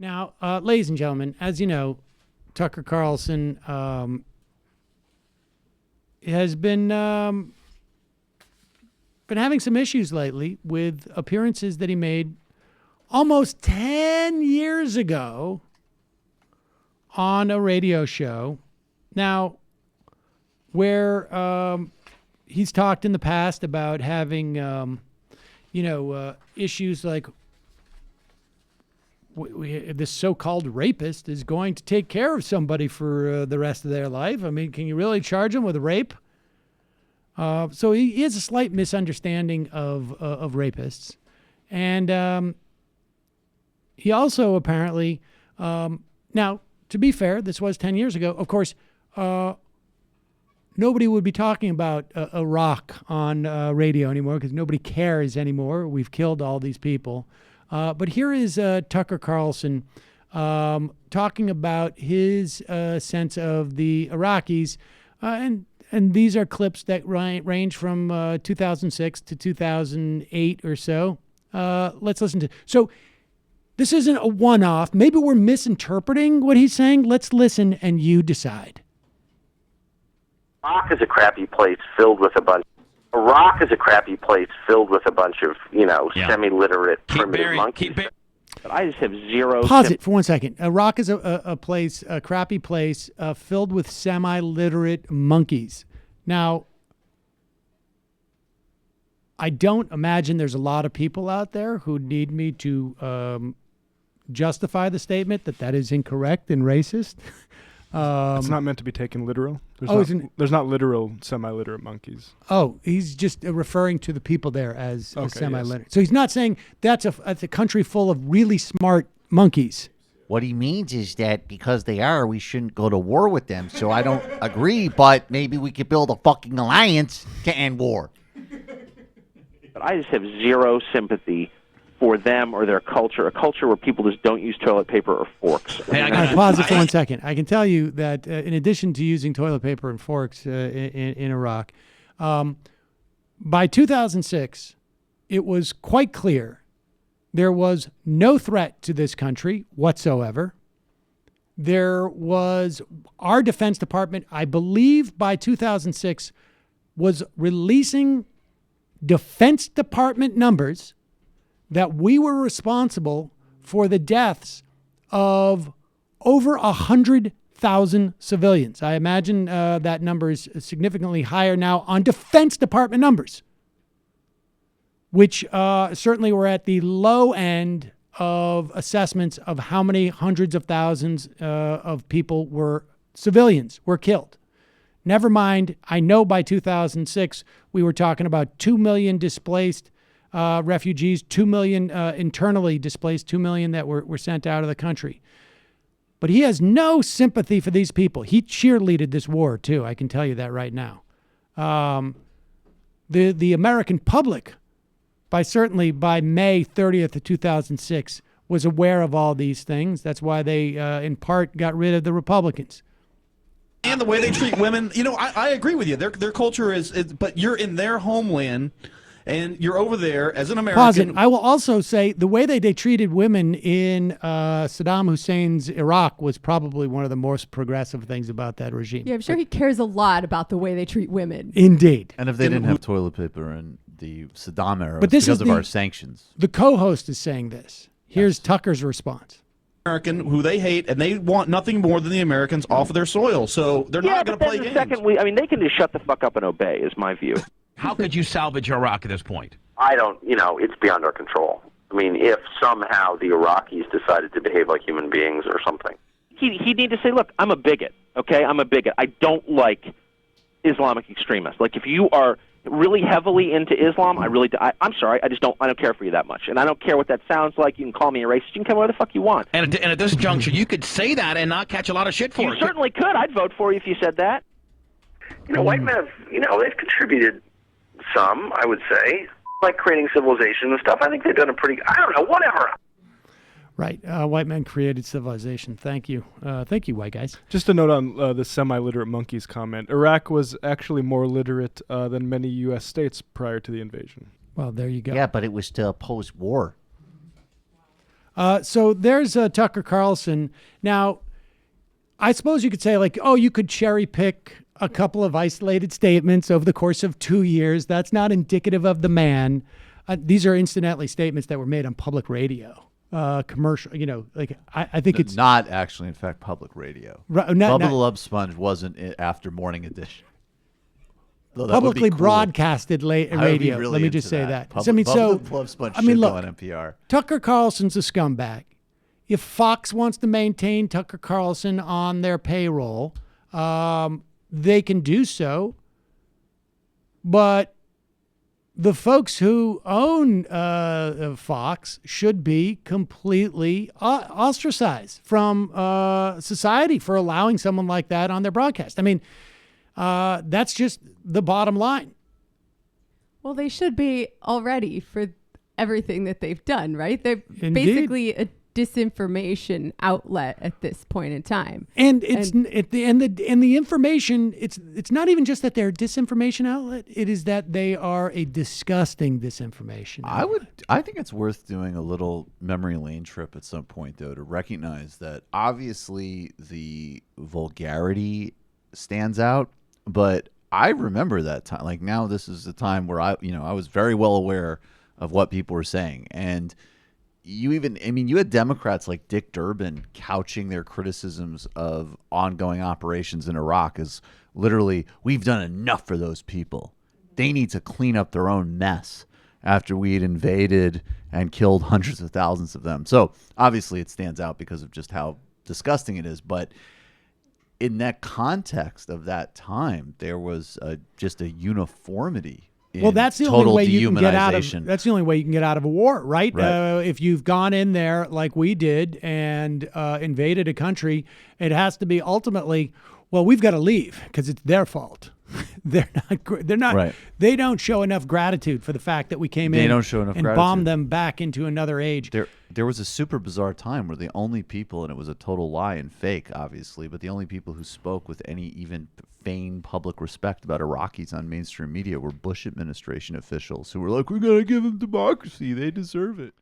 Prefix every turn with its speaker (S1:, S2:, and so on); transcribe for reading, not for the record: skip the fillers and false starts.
S1: Now, ladies and gentlemen, as you know, Tucker Carlson has been having some issues lately with appearances that he made almost 10 years ago on a radio show. Now, where he's talked in the past about having, issues like this so-called rapist is going to take care of somebody for the rest of their life. I mean, can you really charge him with rape? So he has a slight misunderstanding of rapists. And he also apparently, now, to be fair, this was 10 years ago. Of course, nobody would be talking about Iraq on radio anymore because nobody cares anymore. We've killed all these people. But here is Tucker Carlson talking about his sense of the Iraqis. And these are clips that range from 2006 to 2008 or so. Let's listen to. So this isn't a one-off. Maybe we're misinterpreting what he's saying. Let's listen and you decide.
S2: Iraq is a crappy place filled with a bunch. Iraq is a crappy place filled with a bunch of, semi-literate primitive monkeys. But I just have zero.
S1: Pause it for 1 second. Iraq is a crappy place filled with semi-literate monkeys. Now, I don't imagine there's a lot of people out there who need me to justify the statement that is incorrect and racist.
S3: It's not meant to be taken literal. There's not literal semi-literate monkeys.
S1: Oh, he's just referring to the people there as semi-literate.
S3: Yes.
S1: So he's not saying that's a country full of really smart monkeys.
S4: What he means is that because they are, we shouldn't go to war with them. So I don't agree, but maybe we could build a fucking alliance to end war.
S2: But I just have zero sympathy for them or their culture, a culture where people just don't use toilet paper or forks.
S1: Pause it for 1 second. I can tell you that in addition to using toilet paper and forks in Iraq, by 2006, it was quite clear there was no threat to this country whatsoever. There was our Defense Department, I believe by 2006, was releasing Defense Department numbers that we were responsible for the deaths of over 100,000 civilians. I imagine that number is significantly higher now on Defense Department numbers, which certainly were at the low end of assessments of how many hundreds of thousands of people civilians were killed. Never mind, I know by 2006, we were talking about 2 million displaced refugees, 2 million internally displaced, 2 million that were sent out of the country. But he has no sympathy for these people. He cheerleaded this war, too. I can tell you that right now. The American public, certainly by May 30th of 2006, was aware of all these things. That's why they, in part, got rid of the Republicans.
S5: And the way they treat women, I agree with you. Their culture is, but you're in their homeland. And you're over there as an American.
S1: Pause it. I will also say the way they treated women in Saddam Hussein's Iraq was probably one of the most progressive things about that regime.
S6: Yeah, I'm sure he cares a lot about the way they treat women.
S1: Indeed.
S4: And if they didn't have toilet paper in the Saddam era,
S1: but this
S4: because
S1: is
S4: of our sanctions.
S1: The co-host is saying this. Here's Tucker's response.
S5: American who they hate, and they want nothing more than the Americans off of their soil. So they're not going to play games.
S2: They can just shut the fuck up and obey, is my view.
S7: How could you salvage Iraq at this point?
S2: I don't, it's beyond our control. I mean, if somehow the Iraqis decided to behave like human beings or something. He'd need to say, look, I'm a bigot, okay? I'm a bigot. I don't like Islamic extremists. Like, if you are really heavily into Islam, I'm sorry, I don't care for you that much. And I don't care what that sounds like. You can call me a racist. You can call me whatever the fuck you want.
S7: And at this juncture, you could say that and not catch a lot of shit for it.
S2: You certainly could. I'd vote for you if you said that. White men have, they've contributed some, I would say, like creating civilization and stuff. I think they've done a pretty, I don't know, whatever.
S1: Right. White men created civilization. Thank you. Thank you, white guys.
S3: Just a note on the semi-literate monkeys comment. Iraq was actually more literate than many U.S. states prior to the invasion.
S1: Well, there you go.
S4: Yeah, but it was to oppose war.
S1: So there's Tucker Carlson. Now, I suppose you could say, like, oh, you could cherry pick a couple of isolated statements over the course of 2 years. That's not indicative of the man. These are incidentally statements that were made on public radio, commercial. You know, like I think it's
S8: not actually, in fact, public radio. Bubba the Love Sponge wasn't after Morning Edition.
S1: Publicly broadcasted radio.
S8: Really
S1: Let me just say that.
S8: Bubba the Love Sponge should go on NPR.
S1: Tucker Carlson's a scumbag. If Fox wants to maintain Tucker Carlson on their payroll, they can do so. But the folks who own Fox should be completely ostracized from society for allowing someone like that on their broadcast. I mean, that's just the bottom line.
S6: Well, they should be already for everything that they've done, right? They're
S1: Indeed.
S6: basically a disinformation outlet at this point in time.
S1: And the information, it's not even just that they're a disinformation outlet. It is that they are a disgusting disinformation outlet.
S8: I think it's worth doing a little memory lane trip at some point, though, to recognize that obviously the vulgarity stands out, but I remember that time. Like, now this is the time where I was very well aware of what people were saying. And you had Democrats like Dick Durbin couching their criticisms of ongoing operations in Iraq as literally, we've done enough for those people. They need to clean up their own mess after we had invaded and killed hundreds of thousands of them. So obviously it stands out because of just how disgusting it is. But in that context of that time, there was just a uniformity.
S1: Well, that's the only way you can get out of. That's the only way you can get out of a war, right? If you've gone in there like we did and invaded a country, it has to be ultimately, well, we've got to leave because it's their fault. They're not. Right. They don't show enough gratitude for the fact that we came in.
S8: They don't show enough
S1: and
S8: gratitude.
S1: bombed them back into another age.
S8: There was a super bizarre time where the only people, and it was a total lie and fake, obviously, but the only people who spoke with any even feigned public respect about Iraqis on mainstream media were Bush administration officials who were like, "We gotta give them democracy; they deserve it."